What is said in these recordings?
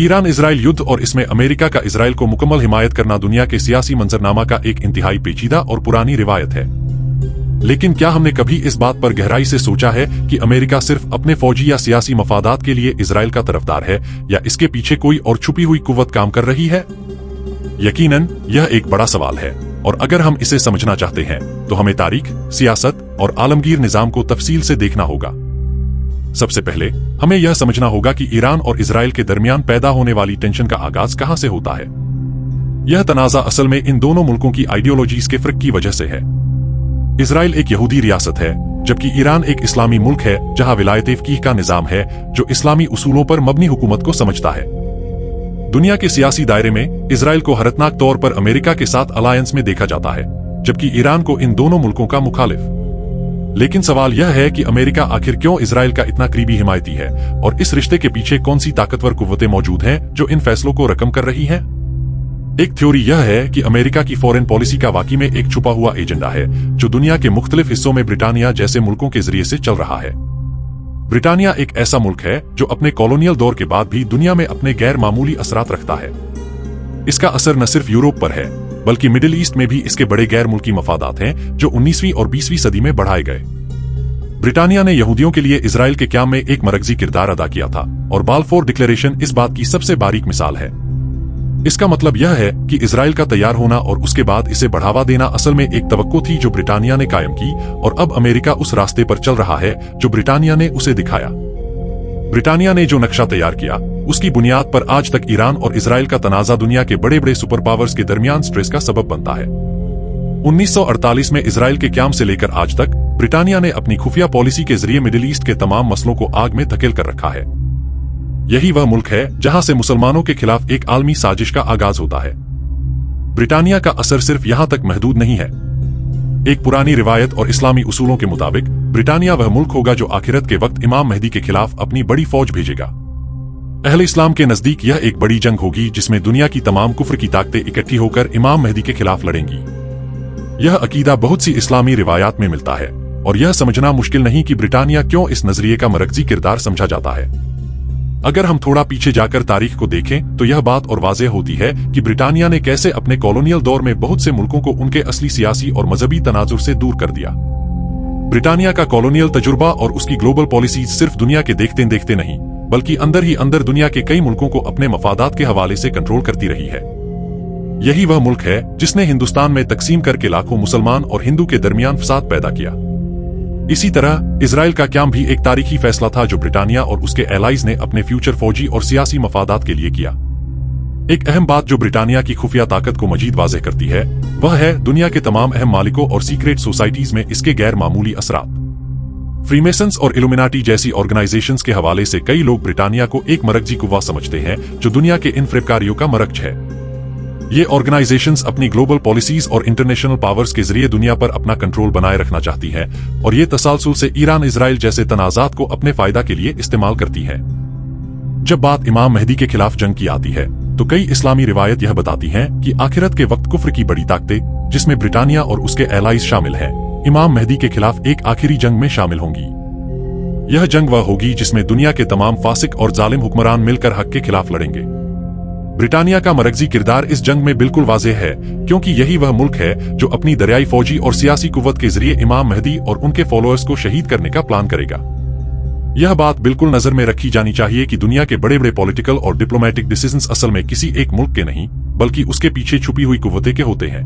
Iran Israel युद्ध और इसमें अमेरिका का इजराइल को मुकम्मल हिमायत करना दुनिया के सियासी मंजरनामा का एक इंतहाई पेचीदा और पुरानी रिवायत है। लेकिन क्या हमने कभी इस बात पर गहराई से सोचा है कि अमेरिका सिर्फ अपने फौजी या सियासी मफादात के लिए इजराइल का तरफदार है या इसके पीछे कोई और छुपी हुई कुव्वत काम कर रही है? यकीनन यह एक बड़ा सवाल है, और अगर हम इसे समझना चाहते हैं तो हमें तारीख, सियासत और आलमगीर निजाम को तफसील से देखना होगा। सबसे पहले हमें यह समझना होगा कि ईरान और इजराइल के दरमियान पैदा होने वाली टेंशन का आगाज कहां से होता है। यह तनाजा असल में इन दोनों मुल्कों की आइडियोलॉजीज के फर्क की वजह से है। इजराइल एक यहूदी रियासत है, जबकि ईरान एक इस्लामी मुल्क है जहां विलायत फ़क़ीह का निजाम है जो इस्लामी उसूलों पर मबनी हुकूमत को समझता है। दुनिया के सियासी दायरे में इजराइल को हरतनाक तौर पर अमेरिका के साथ अलायंस में देखा जाता है, जबकि ईरान को इन दोनों मुल्कों का मुखालिफ। लेकिन सवाल यह है कि अमेरिका आखिर क्यों इजराइल का इतना करीबी हिमायती है, और इस रिश्ते के पीछे कौन सी ताकतवर कुव्वतें मौजूद हैं जो इन फैसलों को रकम कर रही हैं? एक थ्योरी यह है कि अमेरिका की फॉरेन पॉलिसी का वाकई में एक छुपा हुआ एजेंडा है जो दुनिया के मुख्तलिफ हिस्सों में ब्रिटानिया जैसे मुल्कों के जरिए से चल रहा है। ब्रिटानिया एक ऐसा मुल्क है जो अपने कॉलोनियल दौर के बाद भी दुनिया में अपने गैर मामूली असरात रखता है। इसका असर न सिर्फ यूरोप पर है, बल्कि मिडिल ईस्ट में भी इसके बड़े गैर मुल्की मफादात हैं जो 19वीं और 20वीं सदी में बढ़ाए गए। ब्रिटानिया ने यहूदियों के लिए इजराइल के क़याम में एक मरकजी किरदार अदा किया था, और बाल्फोर डिक्लेरेशन इस बात की सबसे बारीक मिसाल है। इसका मतलब यह है कि इजराइल का तैयार होना और उसके बाद इसे बढ़ावा देना असल में एक तवक्को थी जो ब्रिटानिया ने कायम की, और अब अमेरिका उस रास्ते पर चल रहा है जो ब्रिटानिया ने उसे दिखाया। ब्रिटानिया ने जो नक्शा तैयार किया उसकी बुनियाद पर आज तक ईरान और इजराइल का तनाजा दुनिया के बड़े बड़े सुपर पावर्स के दरमियान स्ट्रेस का सबब बनता है। 1948 में इजराइल के क़याम से लेकर आज तक ब्रिटानिया ने अपनी खुफिया पॉलिसी के जरिए मिडिल ईस्ट के तमाम मसलों को आग में धकेल कर रखा है। यही वह मुल्क है जहां से मुसलमानों के खिलाफ एक आलमी साजिश का आगाज होता है। ब्रिटानिया का असर सिर्फ यहां तक महदूद नहीं है। एक पुरानी रिवायत और इस्लामी उसूलों के मुताबिक ब्रिटानिया वह मुल्क होगा जो आखिरत के वक्त इमाम मेहदी के खिलाफ अपनी बड़ी फौज भेजेगा। अहले इस्लाम के नजदीक यह एक बड़ी जंग होगी जिसमें दुनिया की तमाम कुफ्र की ताकतें इकट्ठी होकर इमाम मेहदी के खिलाफ लड़ेंगी। यह अकीदा बहुत सी इस्लामी रिवायात में मिलता है, और यह समझना मुश्किल नहीं कि ब्रिटानिया क्यों इस नजरिए का मरकजी किरदार समझा जाता है। अगर हम थोड़ा पीछे जाकर तारीख को देखें तो यह बात और वाज़ेह होती है कि ब्रिटानिया ने कैसे अपने कॉलोनियल दौर में बहुत से मुल्कों को उनके असली सियासी और मजहबी तनाजुर से दूर कर दिया। ब्रिटानिया का कॉलोनियल तजुर्बा और उसकी ग्लोबल पॉलिसीज सिर्फ दुनिया के देखते देखते नहीं, बल्कि अंदर ही अंदर दुनिया के कई मुल्कों को अपने मफादात के हवाले से कंट्रोल करती रही है। यही वह मुल्क है जिसने हिंदुस्तान में तकसीम करके लाखों मुसलमान और हिंदू के दरमियान फसाद पैदा किया। इसी तरह इजराइल का क़याम भी एक तारीखी फैसला था जो ब्रिटानिया और उसके एलाइज ने अपने फ्यूचर फौजी और सियासी मफादात के लिए किया। एक अहम बात जो ब्रिटानिया की खुफिया ताकत को मजीद वाज़ेह करती है वह है दुनिया के तमाम अहम मालिकों और सीक्रेट सोसाइटीज में इसके गैर मामूली असरात। फ्रीमेसन्स और इल्यूमिनाटी जैसी ऑर्गेनाइजेशंस के हवाले से कई लोग ब्रिटानिया को एक मरकजी कुव्वा समझते हैं जो दुनिया के इन फरेबकारियों का मरकज है। ये ऑर्गेनाइजेशंस अपनी ग्लोबल पॉलिसीज और इंटरनेशनल पावर्स के जरिए दुनिया पर अपना कंट्रोल बनाए रखना चाहती हैं, और ये तसालसुल से ईरान इजराइल जैसे तनाजात को अपने फायदा के लिए इस्तेमाल करती हैं। जब बात इमाम मेहदी के खिलाफ जंग की आती है तो कई इस्लामी रिवायत यह बताती हैं कि आखिरत के वक्त कुफ्र की बड़ी ताकतें, जिसमें ब्रिटानिया और उसके एलाइज शामिल हैं, इमाम मेहदी के खिलाफ एक आखिरी जंग में शामिल होंगी। यह जंग वह होगी जिसमें दुनिया के तमाम फासिक और जालिम हुक्मरान मिलकर हक के खिलाफ लड़ेंगे। ब्रिटानिया का मरकजी किरदार इस जंग में बिल्कुल वाज़ेह है, क्योंकि यही वह मुल्क है जो अपनी दरियाई फौजी और सियासी कुव्वत के जरिए इमाम मेहदी और उनके फॉलोअर्स को शहीद करने का प्लान करेगा। यह बात बिल्कुल नजर में रखी जानी चाहिए कि दुनिया के बड़े बड़े पॉलिटिकल और डिप्लोमेटिक डिसीजंस असल में किसी एक मुल्क के नहीं, बल्कि उसके पीछे छुपी हुई कुव्वतें के होते हैं।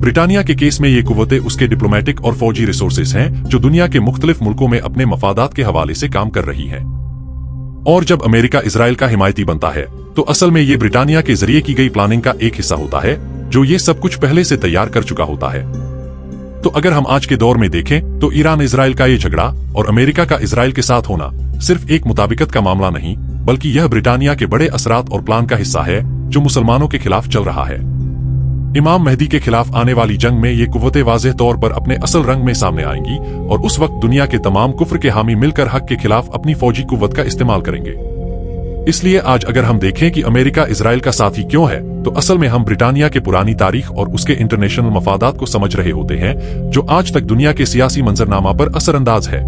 ब्रिटानिया के केस में ये कुव्वतें उसके डिप्लोमेटिक और फौजी रिसोर्सेज हैं जो दुनिया के मुख्तलिफ मुल्कों में अपने मफादात के हवाले से काम कर रही हैं। और जब अमेरिका इजराइल का हिमायती बनता है तो असल में ये ब्रिटानिया के जरिए की गई प्लानिंग का एक हिस्सा होता है जो ये सब कुछ पहले से तैयार कर चुका होता है। तो अगर हम आज के दौर में देखें तो ईरान इजराइल का ये झगड़ा और अमेरिका का इजराइल के साथ होना सिर्फ एक मुताबिकत का मामला नहीं, बल्कि यह ब्रिटानिया के बड़े असरात और प्लान का हिस्सा है जो मुसलमानों के खिलाफ चल रहा है। इमाम मेहदी के खिलाफ आने वाली जंग में ये कुव्वतें वाज़ेह तौर पर अपने असल रंग में सामने आएंगी, और उस वक्त दुनिया के तमाम कुफ्र के हामी मिलकर हक के खिलाफ अपनी फौजी कुव्वत का इस्तेमाल करेंगे। इसलिए आज अगर हम देखें कि अमेरिका इजराइल का साथी क्यों है, तो असल में हम ब्रिटानिया के पुरानी तारीख और उसके इंटरनेशनल मफादात को समझ रहे होते हैं जो आज तक दुनिया के सियासी मंजरनामा पर असरअंदाज है।